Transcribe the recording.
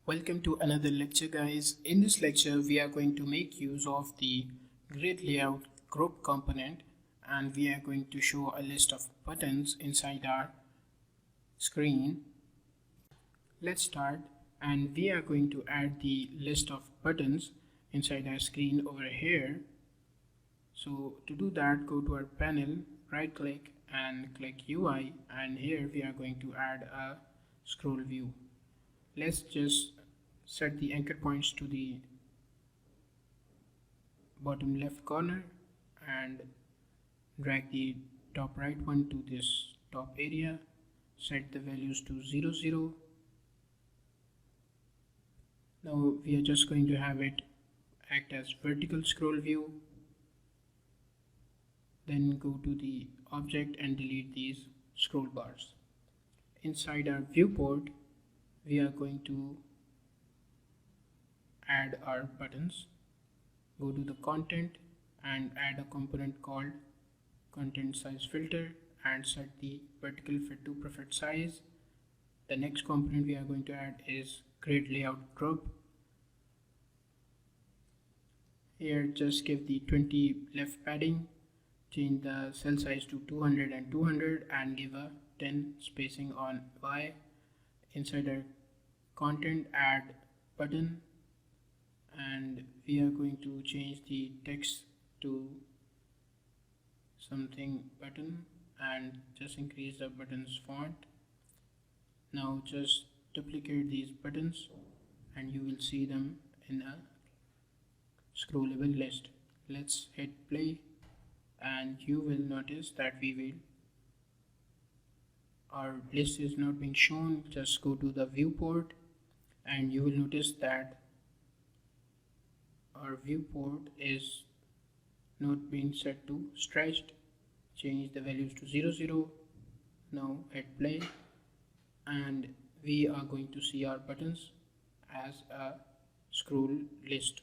Welcome to another lecture, guys. In this lecture we are going to make use of the grid layout group component, and we are going to show a list of buttons inside our screen. Let's start, and we are going to add the list of buttons inside our screen over here. So to do that, go to our panel, right click and click UI, and here we are going to add a scroll view. Let's just set the anchor points to the bottom left corner and drag the top right one to this top area. Set the values to 0, 0. Now we are just going to have it act as vertical scroll view. Then go to the object and delete these scroll bars. Inside our viewport, we are going to add our buttons. Go to the content and add a component called content size filter and set the vertical fit to preferred size. The next component we are going to add is grid layout group. Here just give the 20 left padding, change the cell size to 200 and 200 and give a 10 spacing on Y. Inside our content add button, and we are going to change the text to something button and just increase the button's font. Now just duplicate these buttons and you will see them in a scrollable list. Let's hit play and you will notice that our list is not being shown. Just go to the viewport and you will notice that our viewport is not being set to stretched. Change the values to 0, 0. Now hit play and we are going to see our buttons as a scroll list.